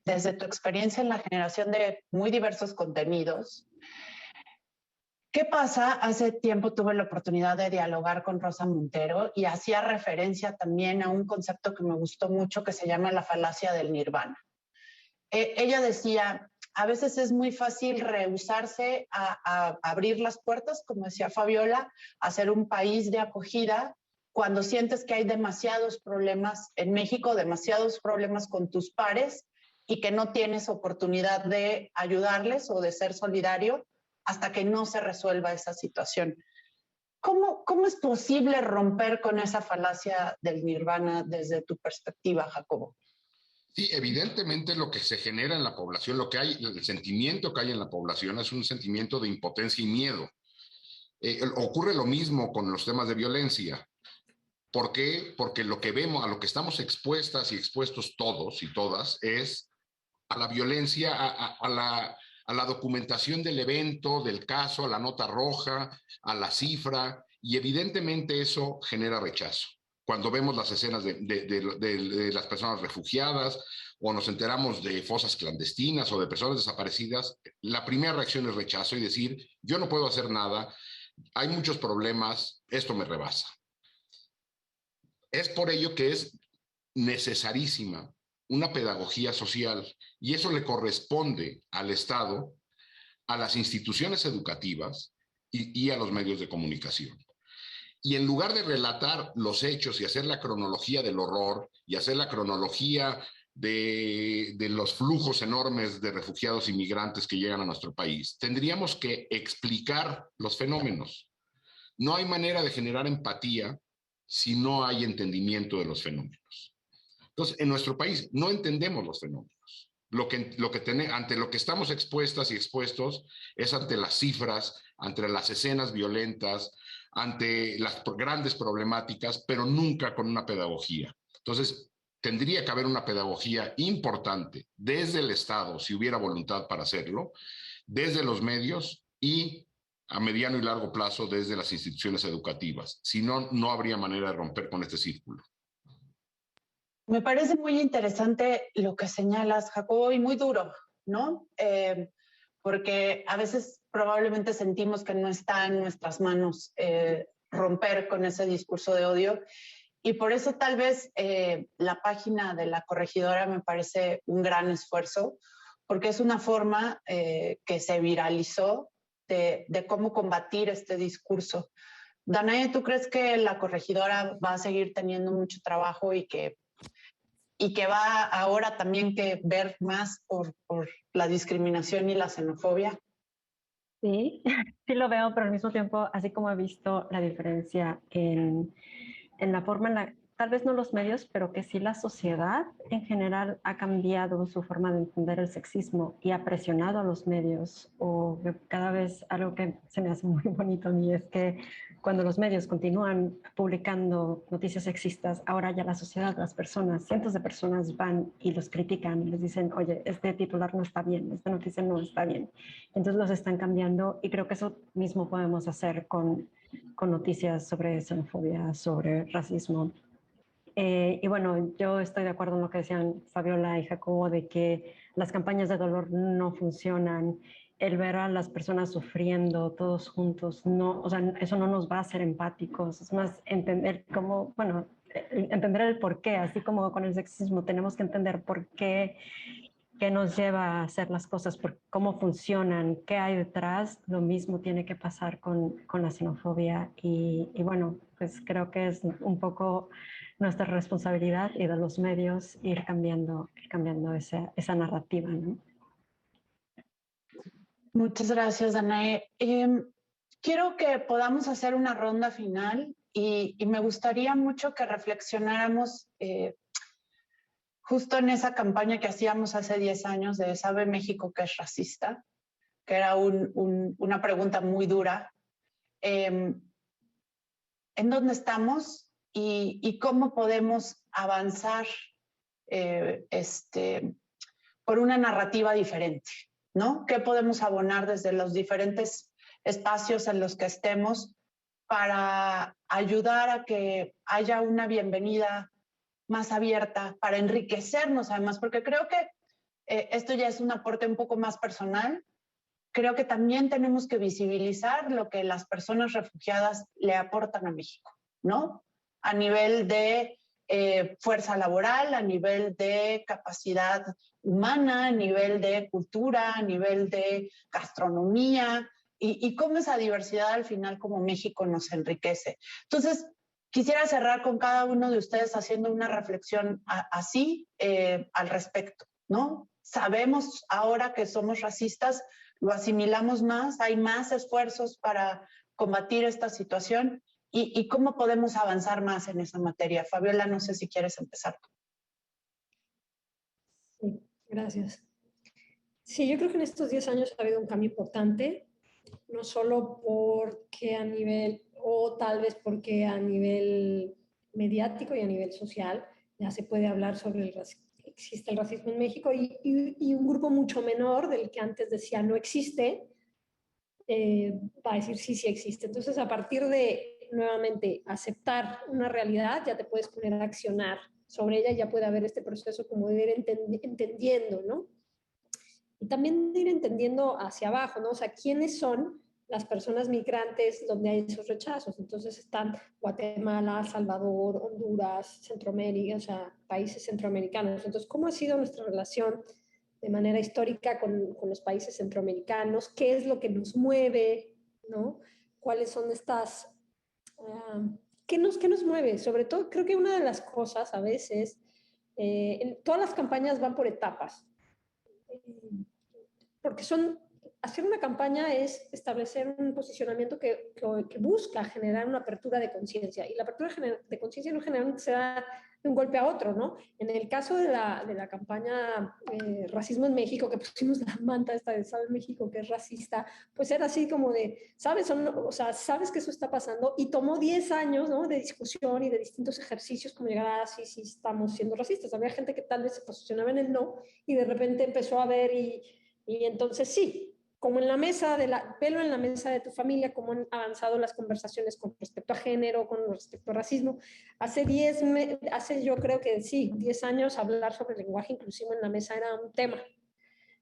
desde tu experiencia en la generación de muy diversos contenidos. ¿Qué pasa? Hace tiempo tuve la oportunidad de dialogar con Rosa Montero y hacía referencia también a un concepto que me gustó mucho que se llama la falacia del nirvana. Ella decía, a veces es muy fácil rehusarse a abrir las puertas, como decía Fabiola, a ser un país de acogida cuando sientes que hay demasiados problemas en México, demasiados problemas con tus pares y que no tienes oportunidad de ayudarles o de ser solidario hasta que no se resuelva esa situación. ¿Cómo es posible romper con esa falacia del nirvana desde tu perspectiva, Jacobo? Sí, evidentemente lo que se genera en la población, lo que hay, el sentimiento que hay en la población es un sentimiento de impotencia y miedo. Ocurre lo mismo con los temas de violencia. ¿Por qué? Porque lo que vemos, a lo que estamos expuestas y expuestos todos y todas, es a la violencia, a la documentación del evento, del caso, a la nota roja, a la cifra, y evidentemente eso genera rechazo. Cuando vemos las escenas de las personas refugiadas o nos enteramos de fosas clandestinas o de personas desaparecidas, la primera reacción es rechazo y decir, yo no puedo hacer nada, hay muchos problemas, esto me rebasa. Es por ello que es necesarísima una pedagogía social y eso le corresponde al Estado, a las instituciones educativas y a los medios de comunicación. Y en lugar de relatar los hechos y hacer la cronología del horror y hacer la cronología de los flujos enormes de refugiados y migrantes que llegan a nuestro país, tendríamos que explicar los fenómenos. No hay manera de generar empatía si no hay entendimiento de los fenómenos. Entonces, en nuestro país no entendemos los fenómenos. Ante lo que estamos expuestas y expuestos es ante las cifras, ante las escenas violentas, ante las grandes problemáticas, pero nunca con una pedagogía. Entonces, tendría que haber una pedagogía importante desde el Estado, si hubiera voluntad para hacerlo, desde los medios y a mediano y largo plazo desde las instituciones educativas. Si no, no habría manera de romper con este círculo. Me parece muy interesante lo que señalas, Jacobo, y muy duro, ¿no? Porque a veces probablemente sentimos que no está en nuestras manos romper con ese discurso de odio. Y por eso tal vez la página de la corregidora me parece un gran esfuerzo, porque es una forma que se viralizó de cómo combatir este discurso. Danae, ¿tú crees que la corregidora va a seguir teniendo mucho trabajo y que va ahora también que ver más por la discriminación y la xenofobia? Sí, sí lo veo, pero al mismo tiempo, así como he visto la diferencia en la forma en la, tal vez no los medios, pero que sí la sociedad en general ha cambiado su forma de entender el sexismo y ha presionado a los medios, o cada vez algo que se me hace muy bonito a mí es que cuando los medios continúan publicando noticias sexistas, ahora ya la sociedad, las personas, cientos de personas van y los critican y les dicen, oye, este titular no está bien, esta noticia no está bien. Entonces los están cambiando y creo que eso mismo podemos hacer con noticias sobre xenofobia, sobre racismo. Y bueno, yo estoy de acuerdo en lo que decían Fabiola y Jacobo de que las campañas de dolor no funcionan. El ver a las personas sufriendo todos juntos, no, o sea, eso no nos va a hacer empáticos. Es más, entender cómo, bueno, entender el porqué, así como con el sexismo, tenemos que entender por qué nos lleva a hacer las cosas, por cómo funcionan, qué hay detrás. Lo mismo tiene que pasar con la xenofobia y bueno, pues creo que es un poco nuestra responsabilidad y de los medios ir cambiando esa narrativa, ¿no? Muchas gracias, Danae. Quiero que podamos hacer una ronda final y me gustaría mucho que reflexionáramos justo en esa campaña que hacíamos hace 10 años de ¿Sabe México que es racista? Que era una pregunta muy dura. ¿En dónde estamos y cómo podemos avanzar por una narrativa diferente, ¿no? ¿Qué podemos abonar desde los diferentes espacios en los que estemos para ayudar a que haya una bienvenida más abierta, para enriquecernos además? Porque creo que esto ya es un aporte un poco más personal. Creo que también tenemos que visibilizar lo que las personas refugiadas le aportan a México, ¿no? A nivel de fuerza laboral, a nivel de capacidad humana, a nivel de cultura, a nivel de gastronomía, y cómo esa diversidad al final como México nos enriquece. Entonces, quisiera cerrar con cada uno de ustedes haciendo una reflexión así al respecto, ¿no? Sabemos ahora que somos racistas, lo asimilamos más, hay más esfuerzos para combatir esta situación y cómo podemos avanzar más en esa materia. Fabiola, no sé si quieres empezar. Sí, gracias. Sí, yo creo que en estos 10 años ha habido un cambio importante, no solo porque a nivel, o tal vez porque a nivel mediático y a nivel social, ya se puede hablar sobre existe el racismo en México y un grupo mucho menor del que antes decía no existe, va a decir sí, sí existe. Entonces, a partir de, nuevamente, aceptar una realidad, ya te puedes poner a accionar sobre ella, ya puede haber este proceso como de ir entendiendo, ¿no? Y también de ir entendiendo hacia abajo, ¿no? O sea, ¿quiénes son las personas migrantes donde hay esos rechazos? Entonces están Guatemala, Salvador, Honduras, Centroamérica, o sea, países centroamericanos. Entonces, ¿cómo ha sido nuestra relación de manera histórica con los países centroamericanos? ¿Qué es lo que nos mueve? ¿No? ¿Cuáles son estas... qué nos mueve? Sobre todo, creo que una de las cosas a veces, todas las campañas van por etapas, porque hacer una campaña es establecer un posicionamiento que busca generar una apertura de conciencia, y la apertura de conciencia no generalmente se da de un golpe a otro, ¿no? En el caso de la campaña Racismo en México, que pusimos la manta esta de Sabe México que es racista, pues era así como de, ¿sabes? O sea, sabes que eso está pasando, y tomó 10 años, ¿no? De discusión y de distintos ejercicios como llegar a, sí, sí, estamos siendo racistas. Había gente que tal vez se posicionaba en el no, y de repente empezó a ver y entonces sí, como en la mesa velo en la mesa de tu familia, cómo han avanzado las conversaciones con respecto a género, con respecto a racismo. Hace yo creo que sí, 10 años hablar sobre el lenguaje inclusivo en la mesa era un tema.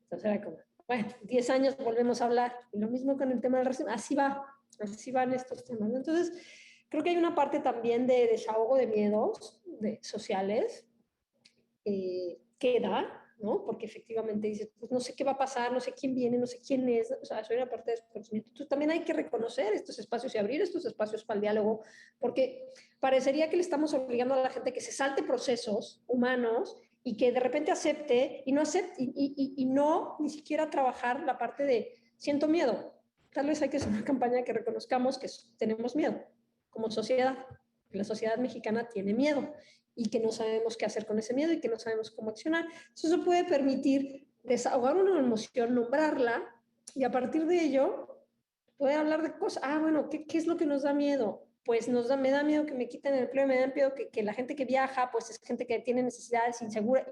Entonces era como, bueno, 10 años volvemos a hablar. Y lo mismo con el tema del racismo, así van estos temas, ¿no? Entonces, creo que hay una parte también de desahogo de miedos sociales que da, ¿no? Porque efectivamente dices, pues no sé qué va a pasar, no sé quién viene, no sé quién es, o sea, soy una parte de desconocimiento. Entonces también hay que reconocer estos espacios y abrir estos espacios para el diálogo, porque parecería que le estamos obligando a la gente que se salte procesos humanos y que de repente acepte y no acepte y no ni siquiera trabajar la parte de siento miedo. Tal vez hay que hacer una campaña que reconozcamos que tenemos miedo como sociedad. La sociedad mexicana tiene miedo y que no sabemos qué hacer con ese miedo y que no sabemos cómo accionar. Entonces, eso puede permitir desahogar una emoción, nombrarla, y a partir de ello puede hablar de cosas. Ah, bueno, ¿qué es lo que nos da miedo? Pues me da miedo que me quiten el empleo, me da miedo que la gente que viaja, pues es gente que tiene necesidades insegura.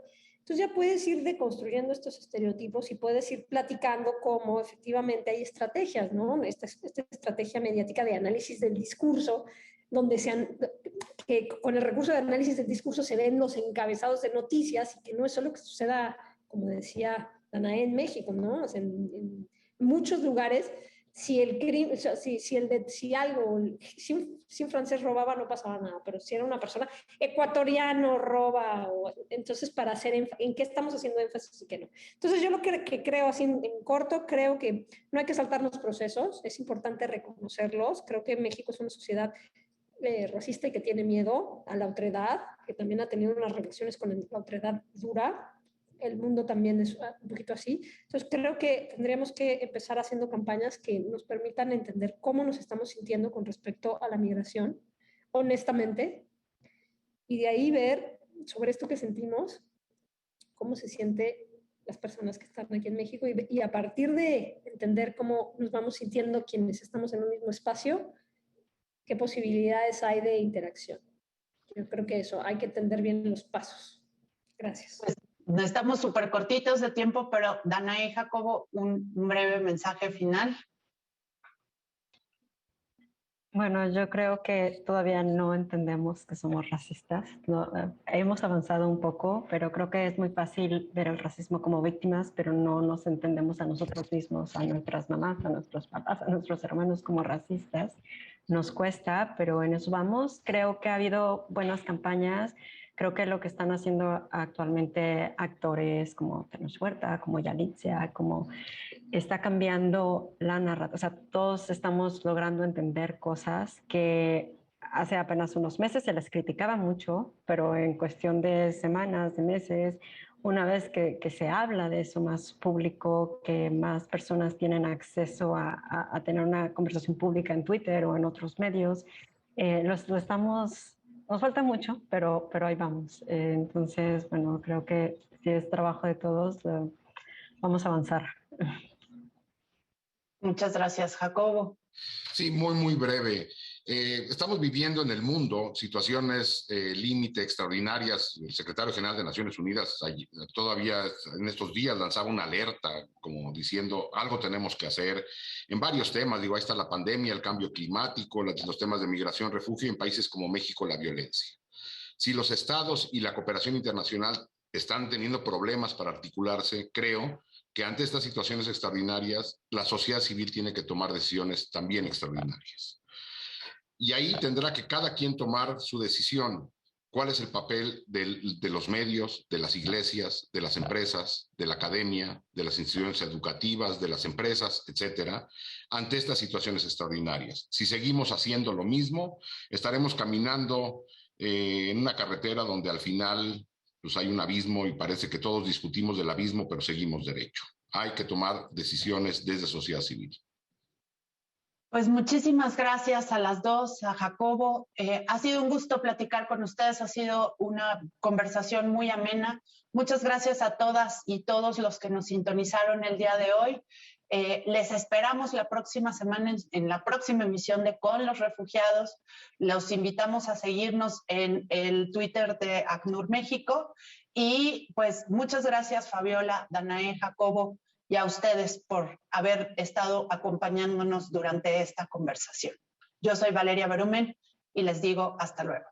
Entonces ya puedes ir deconstruyendo estos estereotipos y puedes ir platicando cómo efectivamente hay estrategias, ¿no? Esta estrategia mediática de análisis del discurso, donde que con el recurso de análisis del discurso se ven los encabezados de noticias, y que no es solo que suceda, como decía Danae, en México, ¿no? O sea, en muchos lugares, si el crimen, o sea, si un francés robaba no pasaba nada, pero si era una persona ecuatoriano roba, entonces para hacer en qué estamos haciendo énfasis y qué no. Entonces yo lo que creo así en corto, creo que no hay que saltarnos procesos, es importante reconocerlos. Creo que México es una sociedad racista y que tiene miedo a la otredad, que también ha tenido unas relaciones con la otredad dura. El mundo también es un poquito así. Entonces creo que tendríamos que empezar haciendo campañas que nos permitan entender cómo nos estamos sintiendo con respecto a la migración, honestamente, y de ahí ver sobre esto que sentimos, cómo se siente las personas que están aquí en México, y a partir de entender cómo nos vamos sintiendo quienes estamos en un mismo espacio, qué posibilidades hay de interacción. Yo creo que eso, hay que entender bien los pasos. Gracias. Pues estamos súper cortitos de tiempo, pero Danae y Jacobo, un breve mensaje final. Bueno, yo creo que todavía no entendemos que somos racistas. No, hemos avanzado un poco, pero creo que es muy fácil ver el racismo como víctimas, pero no nos entendemos a nosotros mismos, a nuestras mamás, a nuestros papás, a nuestros hermanos como racistas. Nos cuesta, pero en eso vamos. Creo que ha habido buenas campañas. Creo que lo que están haciendo actualmente actores como Tenoch Huerta, como Yalitza, como está cambiando la narrativa. O sea, todos estamos logrando entender cosas que hace apenas unos meses se les criticaba mucho, pero en cuestión de semanas, de meses, una vez que se habla de eso más público, que más personas tienen acceso a tener una conversación pública en Twitter o en otros medios, lo estamos, nos falta mucho, pero ahí vamos. Entonces, bueno, creo que si es trabajo de todos, vamos a avanzar. Muchas gracias, Jacobo. Sí, muy, muy breve. Estamos viviendo en el mundo situaciones límite extraordinarias. El secretario general de Naciones Unidas todavía en estos días lanzaba una alerta como diciendo algo tenemos que hacer en varios temas. Digo, ahí está la pandemia, el cambio climático, los temas de migración, refugio, y en países como México la violencia. Si los estados y la cooperación internacional están teniendo problemas para articularse, creo que ante estas situaciones extraordinarias la sociedad civil tiene que tomar decisiones también extraordinarias. Y ahí tendrá que cada quien tomar su decisión. ¿Cuál es el papel de los medios, de las iglesias, de las empresas, de la academia, de las instituciones educativas, de las empresas, etcétera, ante estas situaciones extraordinarias? Si seguimos haciendo lo mismo, estaremos caminando en una carretera donde al final pues, hay un abismo y parece que todos discutimos del abismo, pero seguimos derecho. Hay que tomar decisiones desde sociedad civil. Pues muchísimas gracias a las dos, a Jacobo. Ha sido un gusto platicar con ustedes, ha sido una conversación muy amena. Muchas gracias a todas y todos los que nos sintonizaron el día de hoy. Les esperamos la próxima semana en la próxima emisión de Con los Refugiados. Los invitamos a seguirnos en el Twitter de ACNUR México. Y pues muchas gracias, Fabiola, Danae, Jacobo, y a ustedes por haber estado acompañándonos durante esta conversación. Yo soy Valeria Berumen y les digo hasta luego.